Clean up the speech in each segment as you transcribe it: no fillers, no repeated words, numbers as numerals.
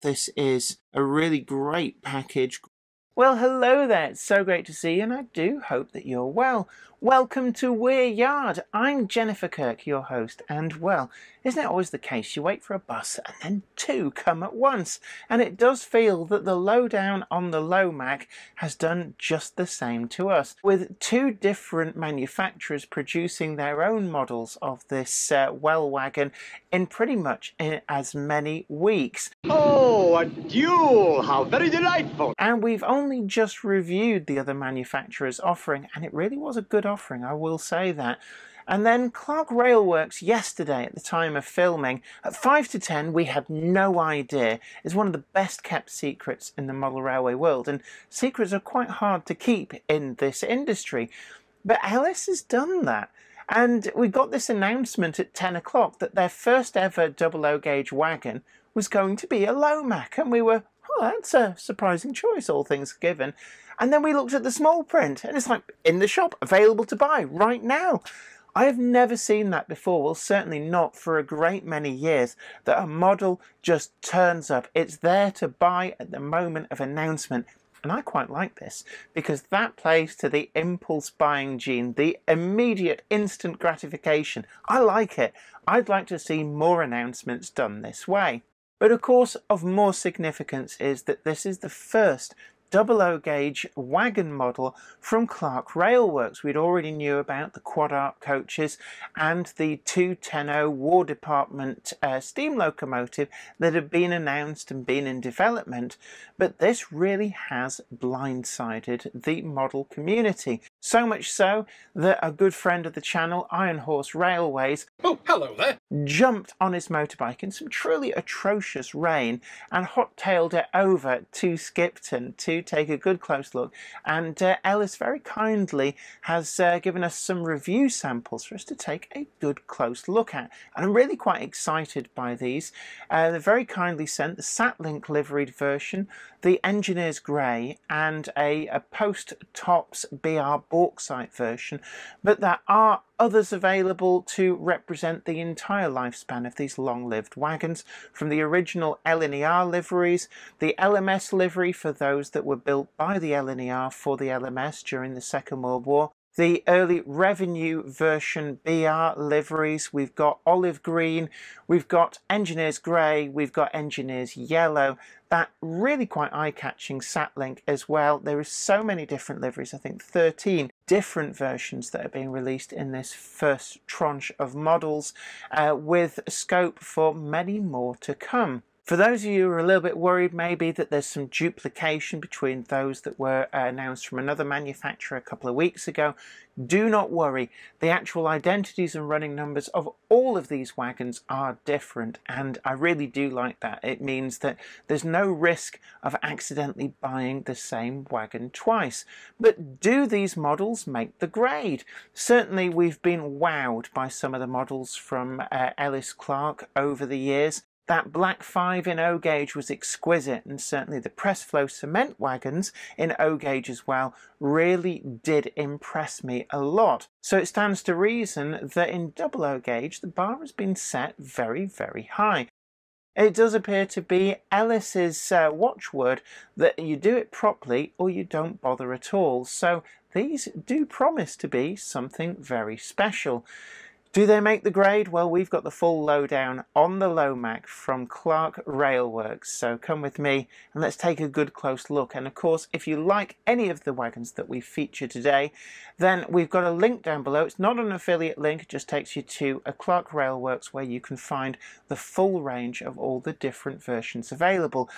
This is a really great package. Well, hello there. It's so great to see you, and I do hope that you're well. Welcome to Weir Yard. I'm Jennifer Kirk, your host, and well, isn't it always the case? You wait for a bus and then two come at once, and it does feel that the Lowdown on the Lowmac has done just the same to us, with two different manufacturers producing their own models of this well wagon in pretty much as many weeks. Oh, a duel! How very delightful! And we've only just reviewed the other manufacturers' offering, and it really was a good offering, I will say that. And then Clark Railworks yesterday at the time of filming, at 5 to 10 we had no idea, is one of the best kept secrets in the model railway world, and secrets are quite hard to keep in this industry. But Ellis has done that. And we got this announcement at 10 o'clock that their first ever 00 gauge wagon was going to be a Lowmac, and we were, oh, that's a surprising choice, all things given. And then we looked at the small print, and it's like, in the shop, available to buy right now. I have never seen that before, well, certainly not for a great many years, that a model just turns up. It's there to buy at the moment of announcement. And I quite like this, because that plays to the impulse buying gene, the immediate instant gratification. I like it. I'd like to see more announcements done this way. But of course, of more significance is that this is the first 00 gauge wagon model from Clark Railworks. We'd already knew about the quad arc coaches and the 210 War Department steam locomotive that had been announced and been in development, but this really has blindsided the model community. So much so that a good friend of the channel, Iron Horse Railways, oh, hello there, jumped on his motorbike in some truly atrocious rain and hot-tailed it over to Skipton to take a good close look, and Ellis very kindly has given us some review samples for us to take a good close look at, and I'm really quite excited by these. They very kindly sent the Satlink liveried version, the Engineer's Grey, and a post-tops BR Bauxite version, but there are others available to represent the entire lifespan of these long-lived wagons, from the original LNER liveries, the LMS livery for those that were built by the LNER for the LMS during the Second World War, the early revenue version BR liveries, we've got olive green, we've got Engineer's Grey, we've got Engineer's Yellow, that really quite eye-catching Satlink as well. There are so many different liveries, I think 13 different versions that are being released in this first tranche of models, with scope for many more to come. For those of you who are a little bit worried maybe that there's some duplication between those that were announced from another manufacturer a couple of weeks ago, do not worry. The actual identities and running numbers of all of these wagons are different, and I really do like that. It means that there's no risk of accidentally buying the same wagon twice. But do these models make the grade? Certainly we've been wowed by some of the models from Ellis Clark over the years. That black 5 in O gauge was exquisite, and certainly the press flow cement wagons in O gauge as well really did impress me a lot. So it stands to reason that in 00 gauge the bar has been set very, very high. It does appear to be Ellis's watchword that you do it properly or you don't bother at all. So these do promise to be something very special. Do they make the grade? Well, we've got the full lowdown on the Lowmac from Clark Railworks, so come with me and let's take a good close look. And of course, if you like any of the wagons that we feature today, then we've got a link down below. It's not an affiliate link, it just takes you to a Clark Railworks where you can find the full range of all the different versions available.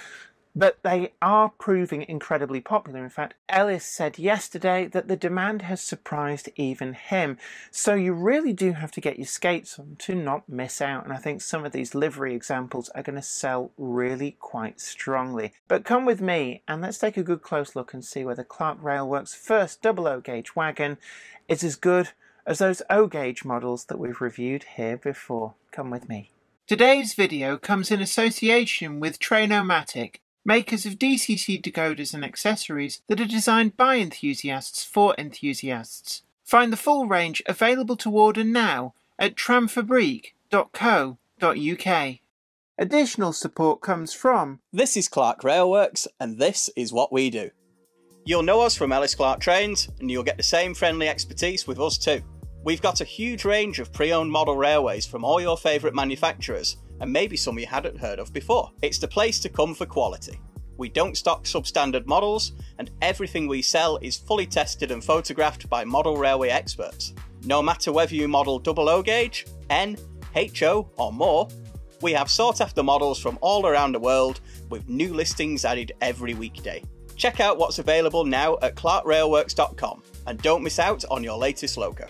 But they are proving incredibly popular. In fact, Ellis said yesterday that the demand has surprised even him. So you really do have to get your skates on to not miss out. And I think some of these livery examples are going to sell really quite strongly. But come with me and let's take a good close look and see whether Clark Railworks' first 00 gauge wagon is as good as those O gauge models that we've reviewed here before. Come with me. Today's video comes in association with Tramfabriek, makers of DCT decoders and accessories that are designed by enthusiasts for enthusiasts. Find the full range available to order now at tramfabriek.co.uk. Additional support comes from... This is Clark Railworks, and this is what we do. You'll know us from Ellis Clark Trains, and you'll get the same friendly expertise with us too. We've got a huge range of pre-owned model railways from all your favourite manufacturers, and maybe some you hadn't heard of before. It's the place to come for quality. We don't stock substandard models, and everything we sell is fully tested and photographed by model railway experts. No matter whether you model OO gauge, N, HO or more, we have sought after models from all around the world with new listings added every weekday. Check out what's available now at clarkrailworks.com and don't miss out on your latest logo.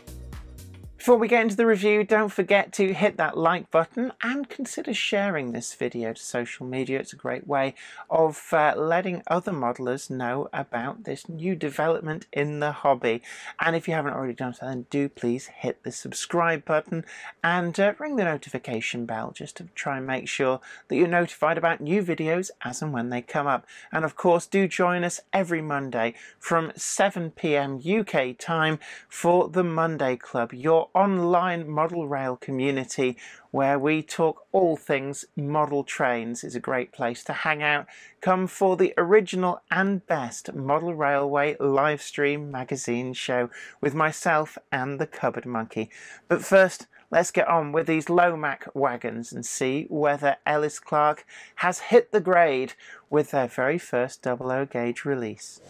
Before we get into the review, don't forget to hit that like button and consider sharing this video to social media. It's a great way of letting other modelers know about this new development in the hobby. And if you haven't already done so, then do please hit the subscribe button and ring the notification bell just to try and make sure that you're notified about new videos as and when they come up. And of course, do join us every Monday from 7 PM UK time for the Monday Club, your online model rail community where we talk all things model trains. Is a great place to hang out. Come for the original and best model railway live stream magazine show with myself and the Cupboard Monkey. But first, let's get on with these Lowmac wagons and see whether Ellis Clark has hit the grade with their very first OO gauge release.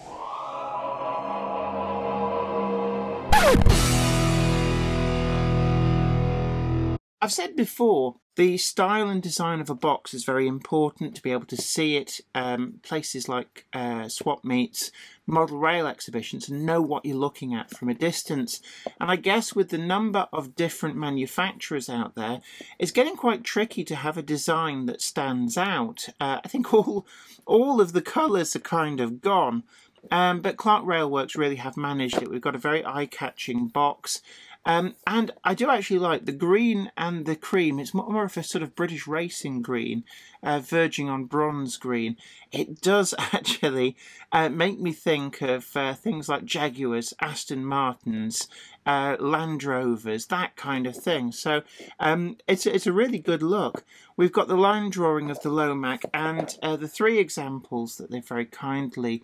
I've said before, the style and design of a box is very important to be able to see it. Places like swap meets, model rail exhibitions, and know what you're looking at from a distance. And I guess with the number of different manufacturers out there, it's getting quite tricky to have a design that stands out. I think all of the colours are kind of gone. But Clark Railworks really have managed it. We've got a very eye-catching box. And I do actually like the green and the cream. It's more of a sort of British racing green, verging on bronze green. It does actually make me think of things like Jaguars, Aston Martins, Land Rovers, that kind of thing. So it's a really good look. We've got the line drawing of the Lowmac and the three examples that they very kindly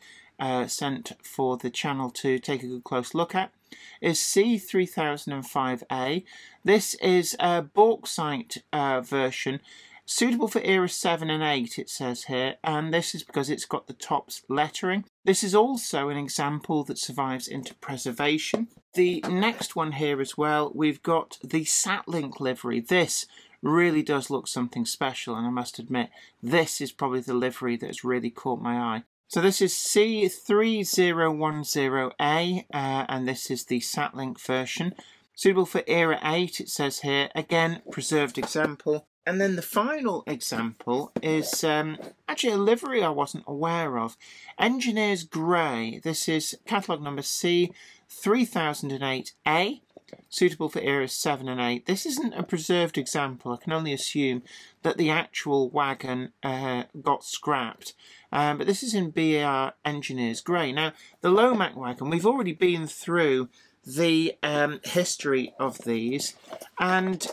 sent for the channel to take a good close look at is C3005A. This is a bauxite version suitable for era 7 and 8, it says here, and this is because it's got the tops lettering. This is also an example that survives into preservation. The next one here as well, we've got the Satlink livery. This really does look something special, and I must admit, this is probably the livery that has really caught my eye. So this is C3010A, and this is the Satlink version. Suitable for era 8, it says here. Again, preserved example. And then the final example is actually a livery I wasn't aware of. Engineer's Grey. This is catalogue number C3008A. Suitable for eras 7 and 8. This isn't a preserved example. I can only assume that the actual wagon got scrapped. But this is in BR Engineer's Grey. Now, the Lowmac wagon, we've already been through the history of these, and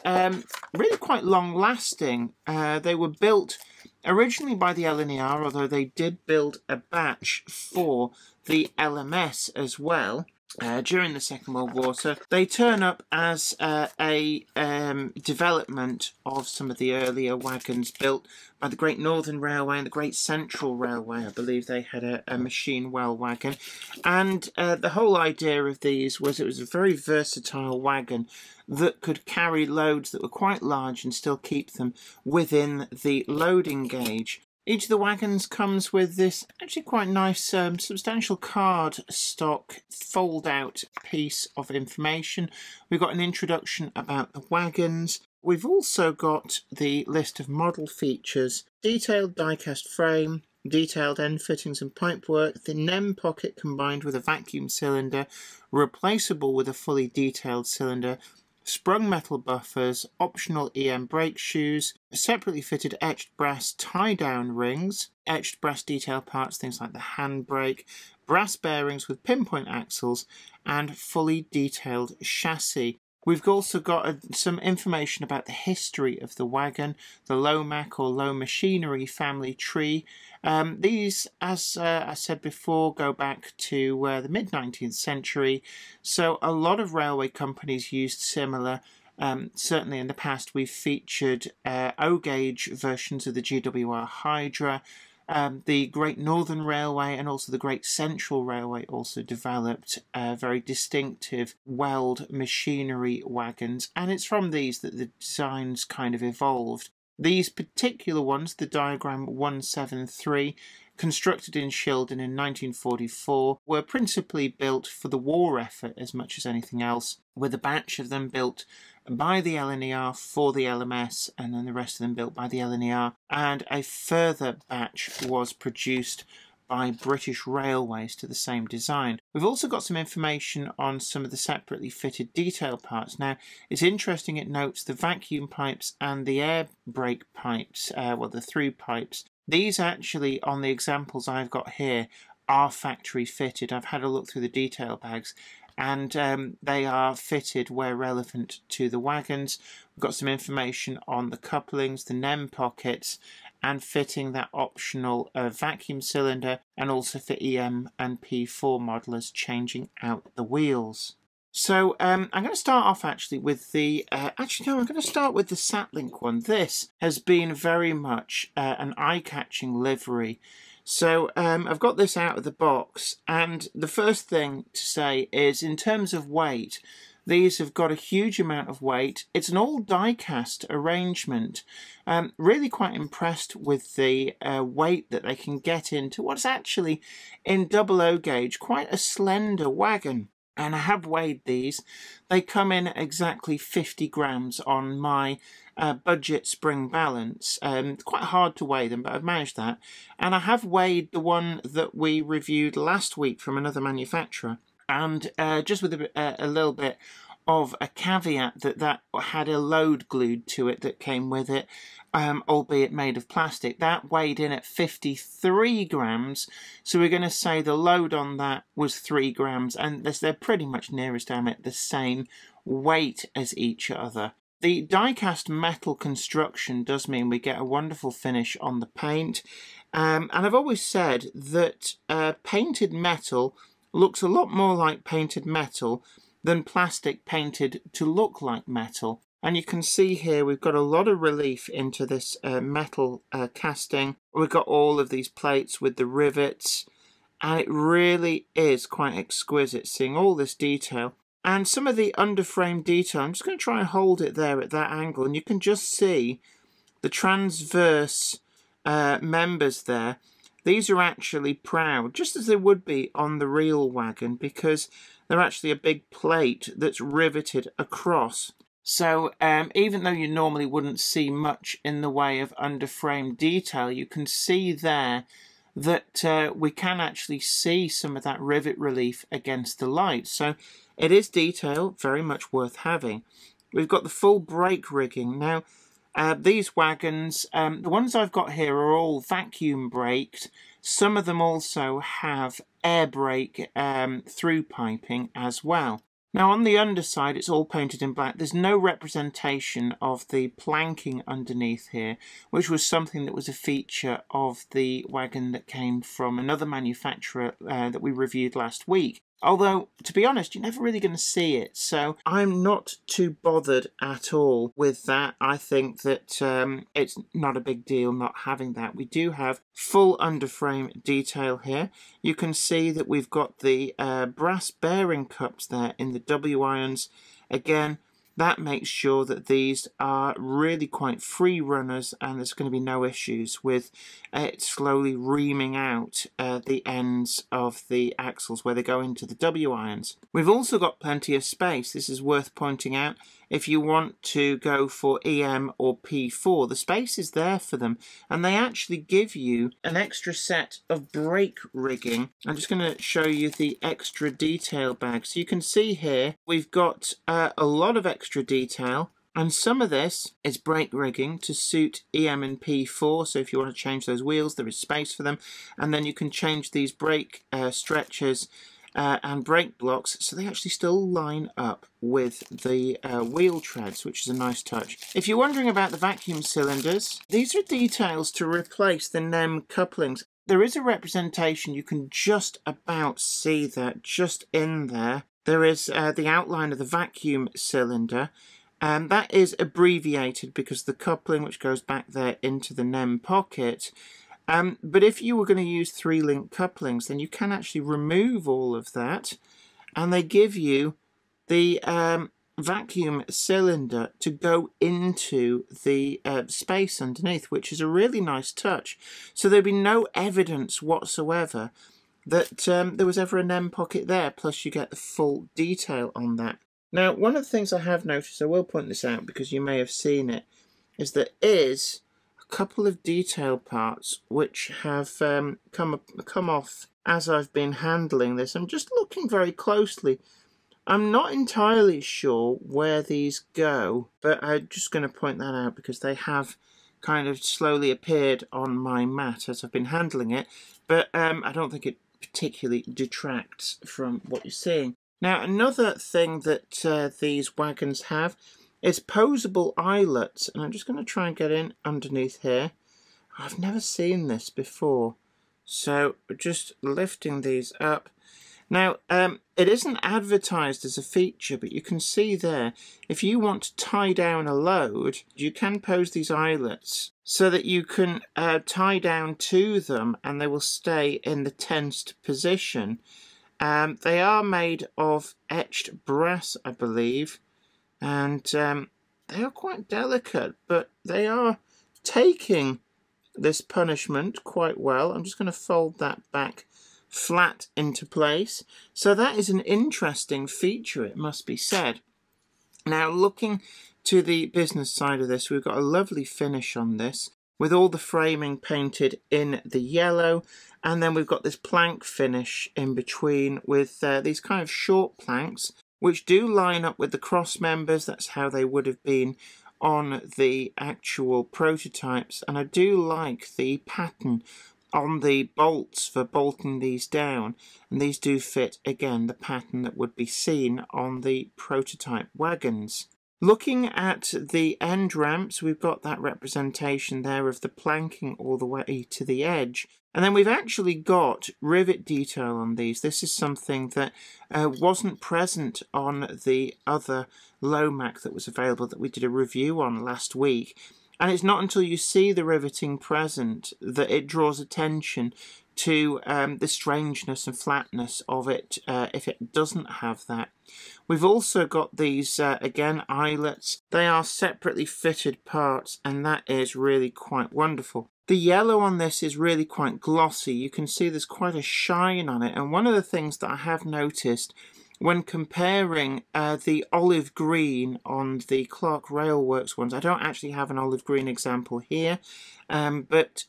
really quite long lasting. They were built originally by the LNER, although they did build a batch for the LMS as well. During the Second World War, so they turn up as a development of some of the earlier wagons built by the Great Northern Railway and the Great Central Railway. I believe they had a machine well wagon, and the whole idea of these was it was a very versatile wagon that could carry loads that were quite large and still keep them within the loading gauge. Each of the wagons comes with this actually quite nice substantial card stock fold out piece of information. We've got an introduction about the wagons. We've also got the list of model features, detailed die-cast frame, detailed end fittings and pipework, the NEM pocket combined with a vacuum cylinder, replaceable with a fully detailed cylinder, sprung metal buffers, optional EM brake shoes, separately fitted etched brass tie-down rings, etched brass detail parts, things like the handbrake, brass bearings with pinpoint axles, and fully detailed chassis. We've also got some information about the history of the wagon, the Lowmac or low machinery family tree. These, as I said before, go back to the mid-19th century, so a lot of railway companies used similar. Certainly in the past we've featured O-gauge versions of the GWR Hydra. The Great Northern Railway and also the Great Central Railway also developed very distinctive weld machinery wagons, and it's from these that the designs kind of evolved. These particular ones, the diagram 173, constructed in Shildon in 1944, were principally built for the war effort as much as anything else, with a batch of them built by the LNER for the LMS, and then the rest of them built by the LNER, and a further batch was produced by British Railways to the same design. We've also got some information on some of the separately fitted detail parts. Now, it's interesting, it notes the vacuum pipes and the air brake pipes, the through pipes. These actually, on the examples I've got here, are factory fitted. I've had a look through the detail bags, and they are fitted where relevant to the wagons. We've got some information on the couplings, the NEM pockets, and fitting that optional vacuum cylinder, and also for EM and P4 modelers changing out the wheels. So I'm going to start off actually with the, I'm going to start with the Satlink one. This has been very much an eye-catching livery. So I've got this out of the box, and the first thing to say is, in terms of weight, these have got a huge amount of weight. It's an all die-cast arrangement. Really quite impressed with the weight that they can get into what's actually, in double O gauge, quite a slender wagon. And I have weighed these. They come in at exactly 50 grams on my budget spring balance. Quite hard to weigh them, but I've managed that. And I have weighed the one that we reviewed last week from another manufacturer. And just with a little bit of a caveat that had a load glued to it that came with it, albeit made of plastic. That weighed in at 53 grams, so we're going to say the load on that was 3 grams, and they're pretty much nearest damn it the same weight as each other. The die-cast metal construction does mean we get a wonderful finish on the paint, and I've always said that painted metal looks a lot more like painted metal than plastic painted to look like metal. And you can see here we've got a lot of relief into this metal casting. We've got all of these plates with the rivets, and it really is quite exquisite seeing all this detail. And some of the underframe detail, I'm just going to try and hold it there at that angle, and you can just see the transverse members there. These are actually proud, just as they would be on the real wagon, because they're actually a big plate that's riveted across. So even though you normally wouldn't see much in the way of underframe detail, you can see there that we can actually see some of that rivet relief against the light. So it is detail, very much worth having. We've got the full brake rigging. Now, these wagons, the ones I've got here are all vacuum braked. Some of them also have air brake through piping as well. Now on the underside it's all painted in black. There's no representation of the planking underneath here, which was something that was a feature of the wagon that came from another manufacturer that we reviewed last week. Although, to be honest, you're never really going to see it, so I'm not too bothered at all with that. I think that it's not a big deal not having that. We do have full underframe detail here. You can see that we've got the brass bearing cups there in the W irons. Again, that makes sure that these are really quite free runners, and there's going to be no issues with it slowly reaming out the ends of the axles where they go into the W irons. We've also got plenty of space. This is worth pointing out. If you want to go for EM or P4, the space is there for them, and they actually give you an extra set of brake rigging. I'm just going to show you the extra detail bag. So you can see here we've got a lot of extra detail, and some of this is brake rigging to suit EM and P4, so if you want to change those wheels there is space for them, and then you can change these brake stretchers and brake blocks, so they actually still line up with the wheel treads, which is a nice touch. If you're wondering about the vacuum cylinders, these are details to replace the NEM couplings. There is a representation, you can just about see that just in there. There is the outline of the vacuum cylinder, and that is abbreviated because the coupling which goes back there into the NEM pocket. But if you were going to use 3-link couplings, then you can actually remove all of that, and they give you the vacuum cylinder to go into the space underneath, which is a really nice touch. So there'd be no evidence whatsoever that there was ever a NEM pocket there, plus you get the full detail on that. Now, one of the things I have noticed, I will point this out because you may have seen it, is there is a couple of detail parts which have come off as I've been handling this. I'm just looking very closely. I'm not entirely sure where these go, but I'm just going to point that out because they have kind of slowly appeared on my mat as I've been handling it, but I don't think it particularly detracts from what you're seeing. Now, another thing that these wagons have is posable eyelets, and I'm just going to try and get in underneath here. I've never seen this before, so just lifting these up. Now, it isn't advertised as a feature, but you can see there, if you want to tie down a load, you can pose these eyelets so that you can tie down to them and they will stay in the tensed position. They are made of etched brass, I believe, and they are quite delicate, but they are taking this punishment quite well. I'm just going to fold that back flat into place. So that is an interesting feature, it must be said. Now, looking to the business side of this, we've got a lovely finish on this with all the framing painted in the yellow, and then we've got this plank finish in between with these kind of short planks which do line up with the cross members. That's how they would have been on the actual prototypes, and I do like the pattern on the bolts for bolting these down, and these do fit again the pattern that would be seen on the prototype wagons. Looking at the end ramps, we've got that representation there of the planking all the way to the edge, and then we've actually got rivet detail on these. This is something that wasn't present on the other Lowmac that was available that we did a review on last week. And it's not until you see the riveting present that it draws attention to the strangeness and flatness of it if it doesn't have that. We've also got these, again, eyelets. They are separately fitted parts, and that is really quite wonderful. The yellow on this is really quite glossy. You can see there's quite a shine on it. And one of the things that I have noticed when comparing the olive green on the Clark Railworks ones, I don't actually have an olive green example here, but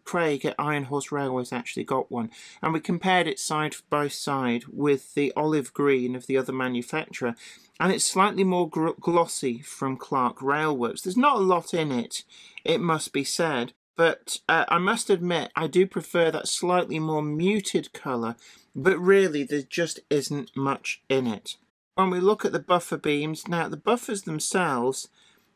Craig at Iron Horse Railways actually got one, and we compared it side by side with the olive green of the other manufacturer, and it's slightly more glossy from Clark Railworks. There's not a lot in it, it must be said, but I must admit I do prefer that slightly more muted colour, but really there just isn't much in it. When we look at the buffer beams, now the buffers themselves,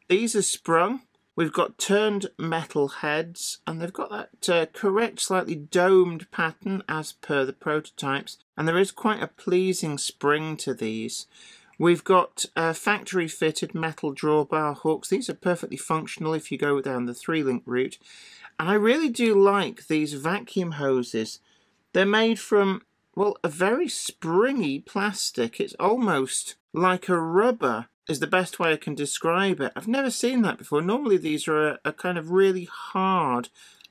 these are sprung. We've got turned metal heads, and they've got that correct slightly domed pattern as per the prototypes, and there is quite a pleasing spring to these. We've got factory fitted metal drawbar hooks. These are perfectly functional if you go down the 3-link route. And I really do like these vacuum hoses. They're made from, well, a very springy plastic. It's almost like a rubber is the best way I can describe it. I've never seen that before. Normally these are a kind of really hard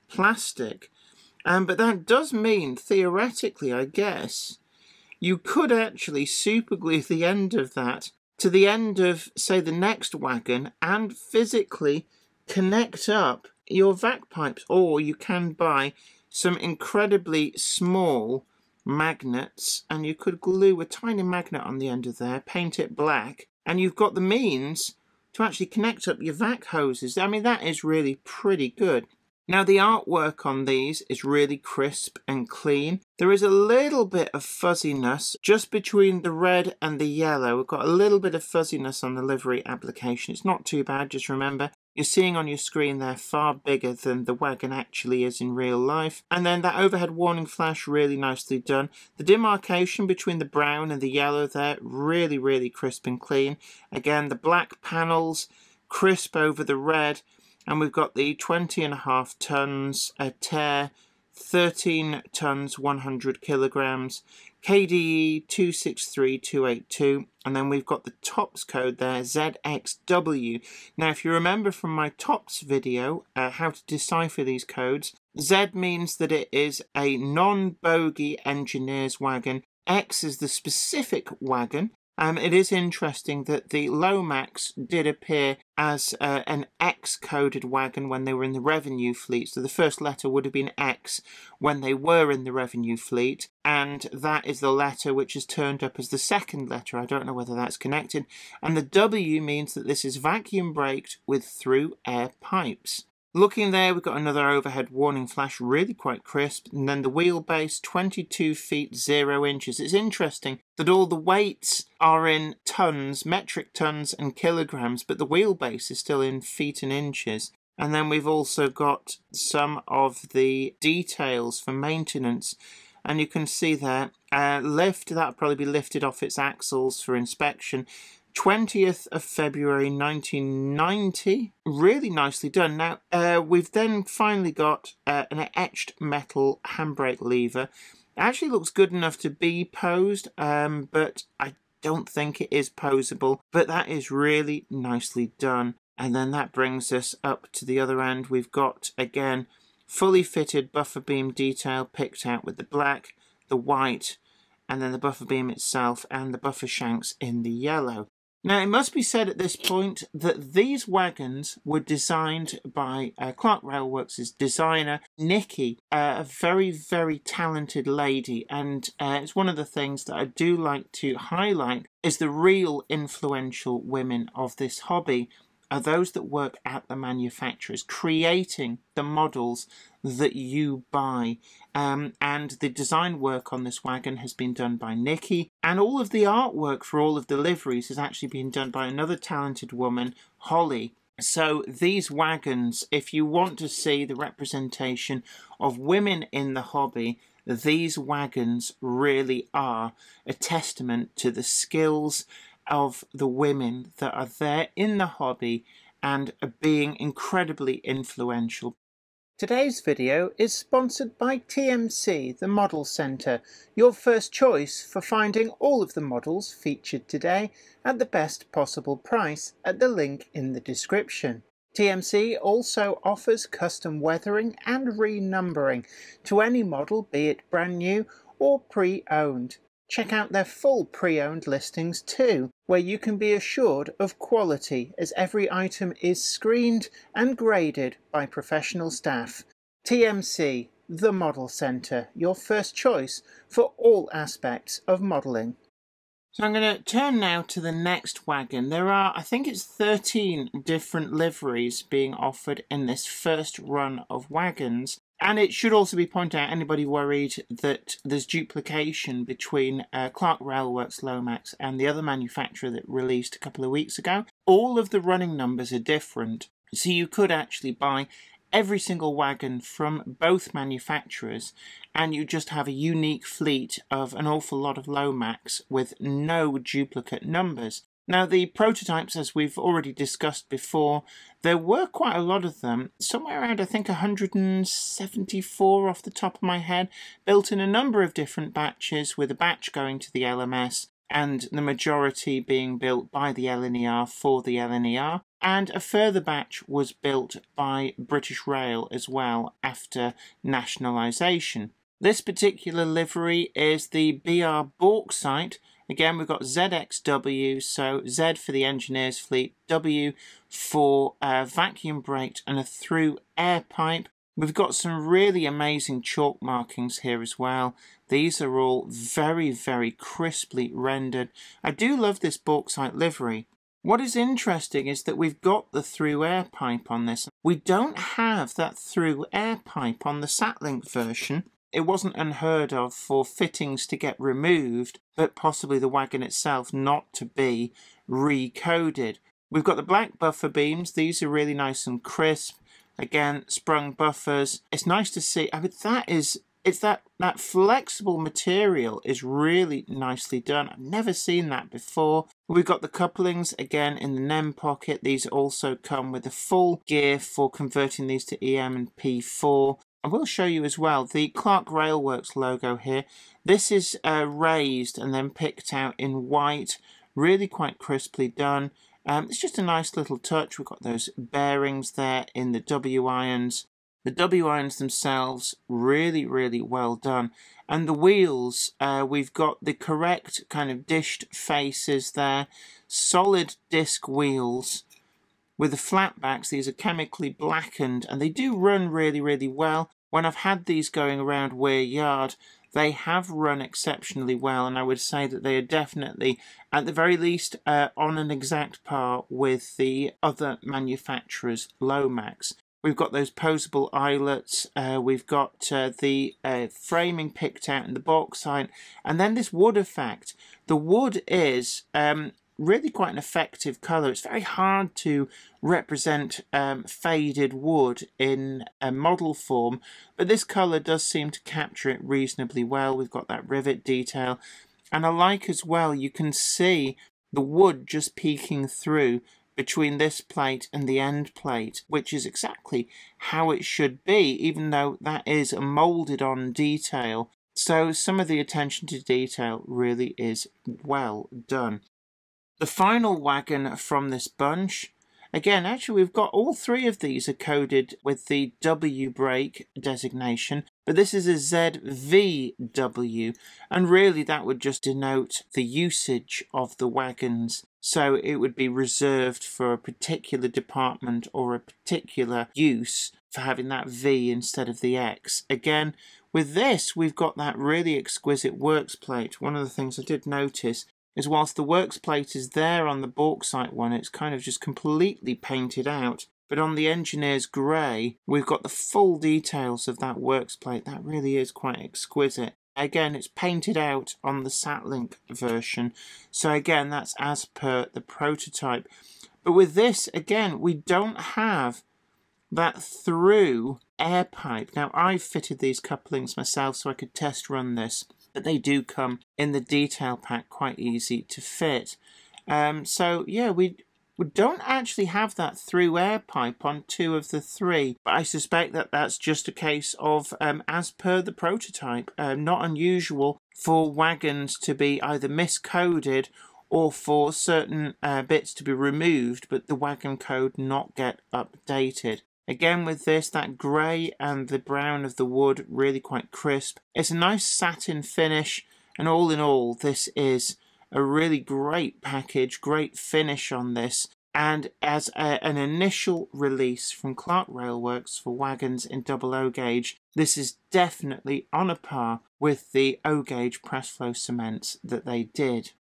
plastic. But that does mean, theoretically, I guess, you could actually superglue the end of that to the end of, say, the next wagon and physically connect up your vac pipes. Or you can buy some incredibly small magnets and you could glue a tiny magnet on the end of there, paint it black, and you've got the means to actually connect up your vac hoses. I mean, that is really pretty good. Now the artwork on these is really crisp and clean. There is a little bit of fuzziness just between the red and the yellow. We've got a little bit of fuzziness on the livery application. It's not too bad, just remember you're seeing on your screen they're far bigger than the wagon actually is in real life. And then that overhead warning flash, really nicely done. The demarcation between the brown and the yellow there, really, really crisp and clean. Again, the black panels, crisp over the red. And we've got the 20.5 tons a tear, 13 tons, 100 kilograms, KDE 263282, and then we've got the TOPS code there, ZXW. Now, if you remember from my TOPS video, how to decipher these codes, Z means that it is a non-bogey engineer's wagon, X is the specific wagon. It is interesting that the Lowmacs did appear as an X-coded wagon when they were in the revenue fleet. So the first letter would have been X when they were in the revenue fleet. And that is the letter which has turned up as the second letter. I don't know whether that's connected. And the W means that this is vacuum braked with through air pipes. Looking there, we've got another overhead warning flash, really quite crisp. And then the wheelbase, 22 feet 0 inches. It's interesting that all the weights are in tons, metric tons and kilograms, but the wheelbase is still in feet and inches. And then we've also got some of the details for maintenance. And you can see there, lift, that'll probably be lifted off its axles for inspection. 20th of February 1990, really nicely done. Now we've then finally got an etched metal handbrake lever. It actually looks good enough to be posed, but I don't think it is posable, but that is really nicely done. And then that brings us up to the other end. We've got, again, fully fitted buffer beam detail picked out with the black, the white, and then the buffer beam itself and the buffer shanks in the yellow. Now, it must be said at this point that these wagons were designed by Clark Railworks' designer, Nikki, a very, very talented lady. And it's one of the things that I do like to highlight is the real influential women of this hobby are those that work at the manufacturers, creating the models that you buy. And the design work on this wagon has been done by Nikki, and all of the artwork for all of the liveries has actually been done by another talented woman, Holly. So these wagons, if you want to see the representation of women in the hobby, these wagons really are a testament to the skills of the women that are there in the hobby and are being incredibly influential. Today's video is sponsored by TMC, the Model Centre, your first choice for finding all of the models featured today at the best possible price at the link in the description. TMC also offers custom weathering and renumbering to any model, be it brand new or pre-owned. Check out their full pre-owned listings too, where you can be assured of quality as every item is screened and graded by professional staff. TMC, the Model Centre, your first choice for all aspects of modelling. So I'm going to turn now to the next wagon. There are, I think it's 13 different liveries being offered in this first run of wagons. And it should also be pointed out, anybody worried that there's duplication between Clark Railworks Lowmacs and the other manufacturer that released a couple of weeks ago, all of the running numbers are different. So you could actually buy every single wagon from both manufacturers and you just have a unique fleet of an awful lot of Lowmacs with no duplicate numbers. Now, the prototypes, as we've already discussed before, there were quite a lot of them, somewhere around, I think, 174 off the top of my head, built in a number of different batches, with a batch going to the LMS, and the majority being built by the LNER for the LNER, and a further batch was built by British Rail as well after nationalisation. This particular livery is the BR Bauxite. Again, we've got ZXW, so Z for the engineer's fleet, W for vacuum braked and a through air pipe. We've got some really amazing chalk markings here as well. These are all very, very crisply rendered. I do love this bauxite livery. What is interesting is that we've got the through air pipe on this. We don't have that through air pipe on the Satlink version. It wasn't unheard of for fittings to get removed, but possibly the wagon itself not to be recoded. We've got the black buffer beams. These are really nice and crisp. Again, sprung buffers. It's nice to see. I mean, that flexible material is really nicely done. I've never seen that before. We've got the couplings again in the NEM pocket. These also come with a full gear for converting these to EM and P4. I will show you as well the Clark Railworks logo here. This is raised and then picked out in white. Really quite crisply done. It's just a nice little touch. We've got those bearings there in the W-irons. The W-irons themselves, really, really well done. And the wheels, we've got the correct kind of dished faces there. Solid disc wheels with the flat backs. These are chemically blackened and they do run really, really well. When I've had these going around Weir Yard, they have run exceptionally well, and I would say that they are definitely, at the very least, on an exact par with the other manufacturers' Lowmacs. We've got those posable eyelets, we've got the framing picked out in the bauxite, and then this wood effect. The wood is really quite an effective colour. It's very hard to represent faded wood in a model form, but this colour does seem to capture it reasonably well. We've got that rivet detail, and I like as well, you can see the wood just peeking through between this plate and the end plate, which is exactly how it should be, even though that is a moulded on detail. So some of the attention to detail really is well done. The final wagon from this bunch, again, actually we've got all three of these are coded with the W brake designation, but this is a ZVW, and really that would just denote the usage of the wagons. So it would be reserved for a particular department or a particular use for having that V instead of the X. Again, with this, we've got that really exquisite works plate. One of the things I did notice is whilst the works plate is there on the bauxite one, it's kind of just completely painted out. But on the engineer's grey, we've got the full details of that works plate. That really is quite exquisite. Again, it's painted out on the Satlink version. So again, that's as per the prototype. But with this, again, we don't have that through air pipe. Now, I've fitted these couplings myself so I could test run this, but they do come in the detail pack quite easy to fit. So yeah, we don't actually have that through air pipe on two of the three, but I suspect that that's just a case of as per the prototype. Not unusual for wagons to be either miscoded or for certain bits to be removed, but the wagon code not get updated. Again, with this, that grey and the brown of the wood really quite crisp. It's a nice satin finish, and all in all, this is a really great package, great finish on this. And as an initial release from Clark Railworks for wagons in double O gauge, this is definitely on a par with the O gauge press flow cements that they did.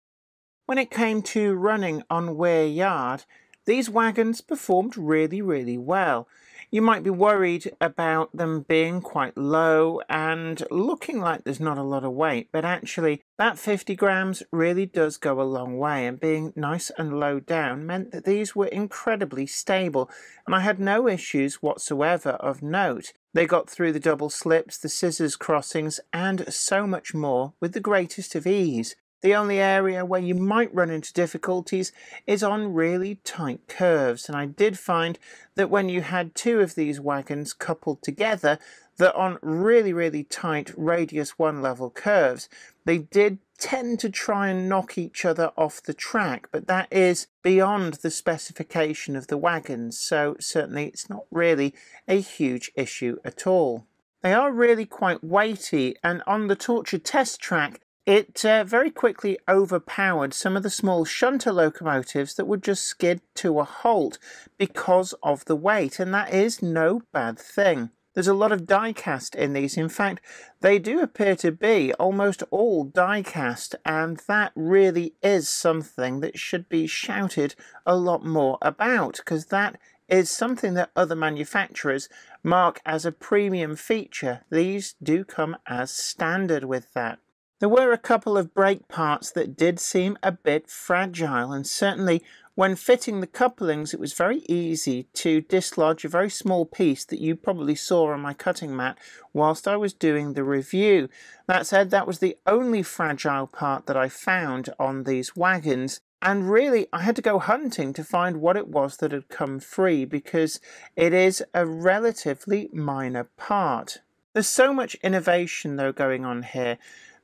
When it came to running on Weir Yard, these wagons performed really, really well. You might be worried about them being quite low and looking like there's not a lot of weight, but actually that 50 grams really does go a long way, and being nice and low down meant that these were incredibly stable, and I had no issues whatsoever of note. They got through the double slips, the scissors crossings, and so much more with the greatest of ease. The only area where you might run into difficulties is on really tight curves, and I did find that when you had two of these wagons coupled together, that on really, really tight radius 1 level curves, they did tend to try and knock each other off the track, but that is beyond the specification of the wagons, so certainly it's not really a huge issue at all. They are really quite weighty, and on the Torture test track, it very quickly overpowered some of the small shunter locomotives that would just skid to a halt because of the weight, and that is no bad thing. There's a lot of die cast in these. In fact, they do appear to be almost all die cast, and that really is something that should be shouted a lot more about, because that is something that other manufacturers mark as a premium feature. These do come as standard with that. There were a couple of brake parts that did seem a bit fragile, and certainly when fitting the couplings it was very easy to dislodge a very small piece that you probably saw on my cutting mat whilst I was doing the review. That said, that was the only fragile part that I found on these wagons, and really I had to go hunting to find what it was that had come free, because it is a relatively minor part. There's so much innovation though going on here.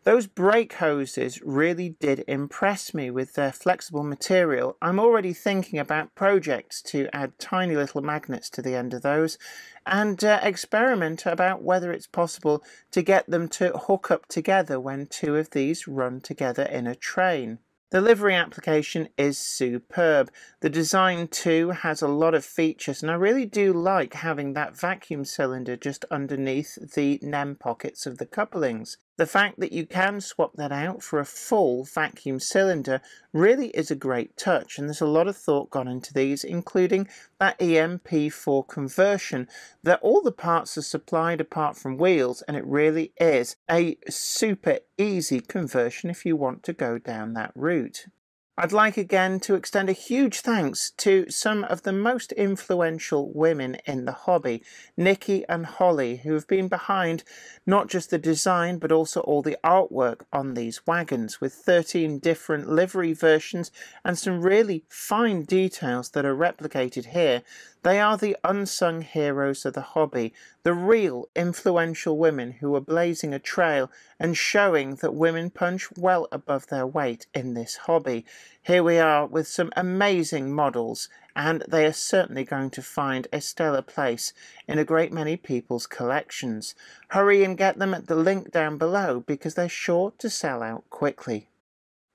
Those brake hoses really did impress me with their flexible material. I'm already thinking about projects to add tiny little magnets to the end of those and experiment about whether it's possible to get them to hook up together when two of these run together in a train. The livery application is superb. The design too has a lot of features, and I really do like having that vacuum cylinder just underneath the NEM pockets of the couplings. The fact that you can swap that out for a full vacuum cylinder really is a great touch, and there's a lot of thought gone into these, including that EMP4 conversion, that all the parts are supplied apart from wheels, and it really is a super easy conversion if you want to go down that route. I'd like again to extend a huge thanks to some of the most influential women in the hobby, Nikki and Holly, who have been behind not just the design but also all the artwork on these wagons, with 13 different livery versions and some really fine details that are replicated here. They are the unsung heroes of the hobby, the real influential women who are blazing a trail and showing that women punch well above their weight in this hobby. Here we are with some amazing models, and they are certainly going to find a stellar place in a great many people's collections. Hurry and get them at the link down below, because they're sure to sell out quickly.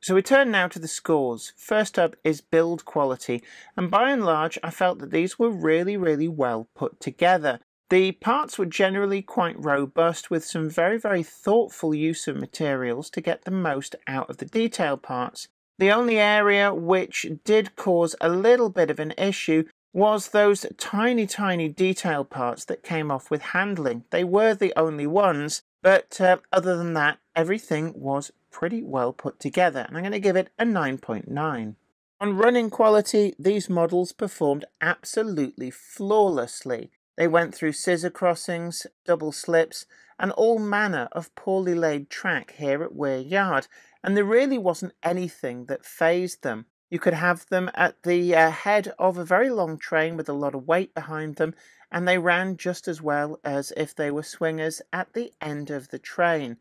So we turn now to the scores. First up is build quality, and by and large I felt that these were really well put together. The parts were generally quite robust, with some very thoughtful use of materials to get the most out of the detail parts. The only area which did cause a little bit of an issue was those tiny detail parts that came off with handling. They were the only ones, but other than that, everything was pretty well put together, and I'm going to give it a 9.9. On running quality, these models performed absolutely flawlessly. They went through scissor crossings, double slips, and all manner of poorly laid track here at Weir Yard, and there really wasn't anything that fazed them. You could have them at the head of a very long train with a lot of weight behind them, and they ran just as well as if they were swingers at the end of the train.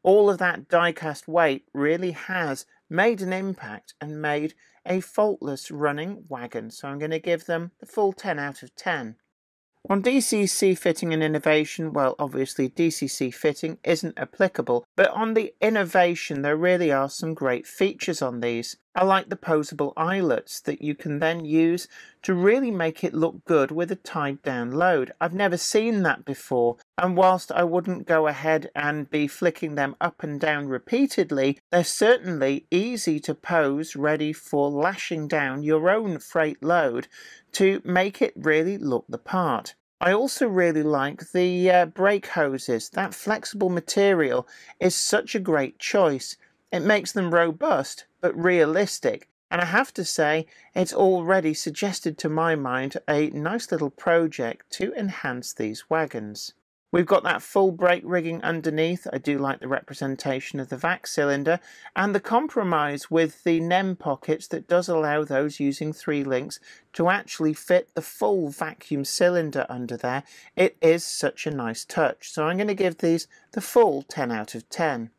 All of that die-cast weight really has made an impact and made a faultless running wagon, so I'm going to give them the full 10 out of 10. On DCC fitting and innovation, well, obviously DCC fitting isn't applicable, but on the innovation there really are some great features on these. I like the posable eyelets that you can then use to really make it look good with a tied down load. I've never seen that before, and whilst I wouldn't go ahead and be flicking them up and down repeatedly, they're certainly easy to pose, ready for lashing down your own freight load to make it really look the part. I also really like the brake hoses. That flexible material is such a great choice. It makes them robust but realistic, and I have to say it's already suggested to my mind a nice little project to enhance these wagons. We've got that full brake rigging underneath. I do like the representation of the vac cylinder, and the compromise with the NEM pockets that does allow those using 3 links to actually fit the full vacuum cylinder under there. It is such a nice touch, so I'm going to give these the full 10 out of 10.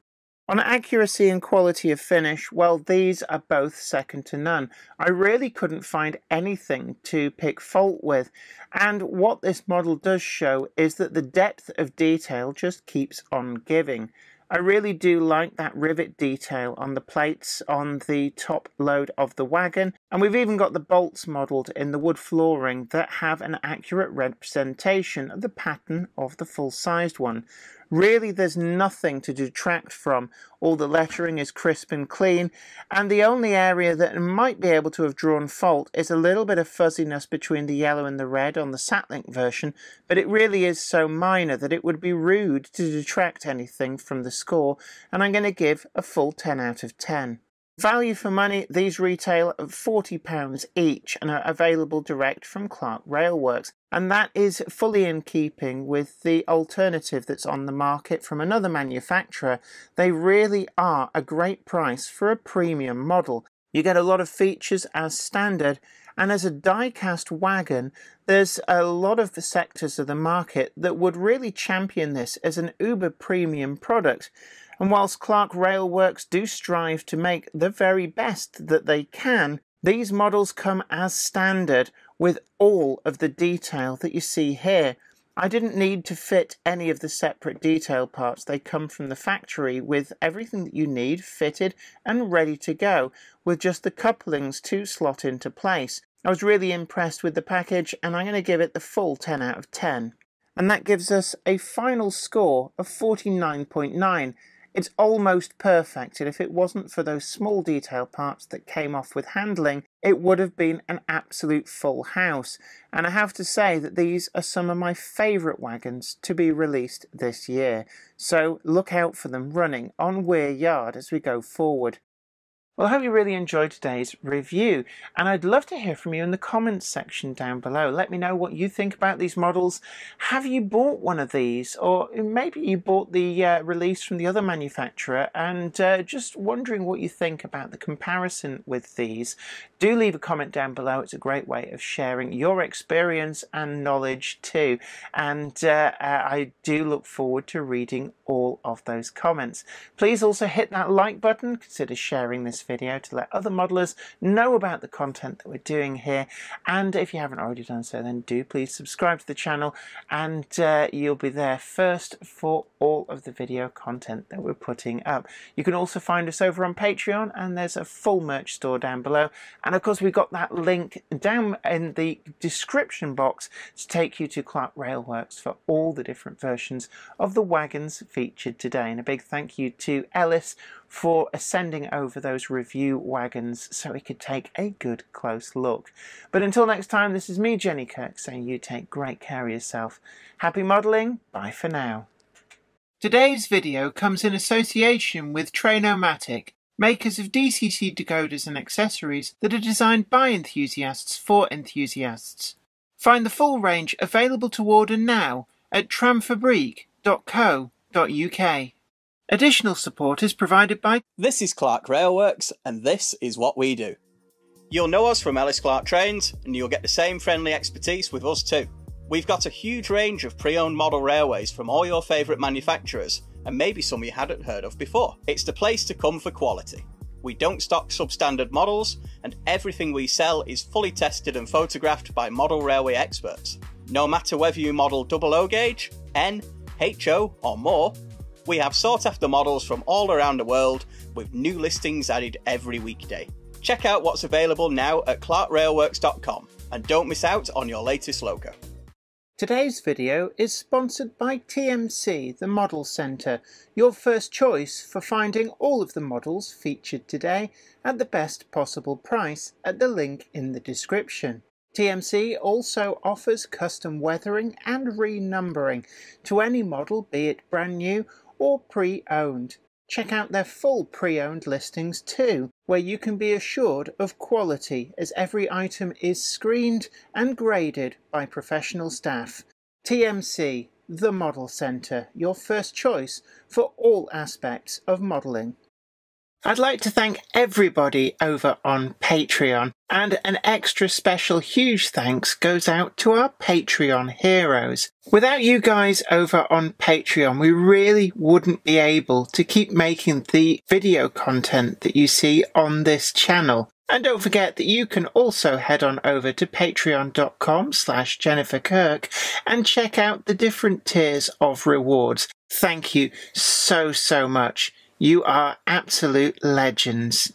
On accuracy and quality of finish, well, these are both second to none. I really couldn't find anything to pick fault with, and what this model does show is that the depth of detail just keeps on giving. I really do like that rivet detail on the plates on the top load of the wagon, And we've even got the bolts modelled in the wood flooring that have an accurate representation of the pattern of the full-sized one. Really, there's nothing to detract from. All the lettering is crisp and clean, and the only area that might be able to have drawn fault is a little bit of fuzziness between the yellow and the red on the Satlink version, but it really is so minor that it would be rude to detract anything from the score, and I'm going to give a full 10 out of 10. Value for money, these retail at £40 each and are available direct from Kirk Railworks, and that is fully in keeping with the alternative that's on the market from another manufacturer. They really are a great price for a premium model. You get a lot of features as standard, and as a die-cast wagon, there's a lot of the sectors of the market that would really champion this as an uber premium product. And whilst Kirk Railworks do strive to make the very best that they can, these models come as standard with all of the detail that you see here. I didn't need to fit any of the separate detail parts. They come from the factory with everything that you need fitted and ready to go, with just the couplings to slot into place. I was really impressed with the package, and I'm going to give it the full 10 out of 10. And that gives us a final score of 49.9. It's almost perfect, and if it wasn't for those small detail parts that came off with handling, it would have been an absolute full house. And I have to say that these are some of my favourite wagons to be released this year, so look out for them running on Weir Yard as we go forward. Well, I hope you really enjoyed today's review, and I'd love to hear from you in the comments section down below. Let me know what you think about these models. Have you bought one of these, or maybe you bought the release from the other manufacturer and just wondering what you think about the comparison with these? Do leave a comment down below. It's a great way of sharing your experience and knowledge too, and I do look forward to reading all of those comments. Please also hit that like button. Consider sharing this video to let other modelers know about the content that we're doing here, and if you haven't already done so, then do please subscribe to the channel, and you'll be there first for all of the video content that we're putting up. You can also find us over on Patreon, and there's a full merch store down below, and of course we've got that link down in the description box to take you to Kirk Railworks for all the different versions of the wagons featured today. And a big thank you to Ellis for sending over those review wagons so we could take a good close look. But until next time, this is me, Jenny Kirk, saying you take great care of yourself. Happy modelling, bye for now. Today's video comes in association with Tramfabriek, makers of DCT decoders and accessories that are designed by enthusiasts for enthusiasts. Find the full range available to order now at tramfabriek.co.uk. Additional support is provided by... This is Kirk Railworks, and this is what we do. You'll know us from Ellis Clark Trains, and you'll get the same friendly expertise with us too. We've got a huge range of pre-owned model railways from all your favourite manufacturers, and maybe some you hadn't heard of before. It's the place to come for quality. We don't stock substandard models, and everything we sell is fully tested and photographed by model railway experts. No matter whether you model double O gauge, N, HO or more, we have sought after models from all around the world with new listings added every weekday. Check out what's available now at clarkrailworks.com and don't miss out on your latest logo. Today's video is sponsored by TMC, the Model Centre, your first choice for finding all of the models featured today at the best possible price at the link in the description. TMC also offers custom weathering and renumbering to any model, be it brand new or pre-owned. Check out their full pre-owned listings too, where you can be assured of quality as every item is screened and graded by professional staff. TMC, the Model Centre, your first choice for all aspects of modelling. I'd like to thank everybody over on Patreon, and an extra special huge thanks goes out to our Patreon heroes. Without you guys over on Patreon, we really wouldn't be able to keep making the video content that you see on this channel. And don't forget that you can also head on over to patreon.com/JenniferKirk and check out the different tiers of rewards. Thank you so much. You are absolute legends.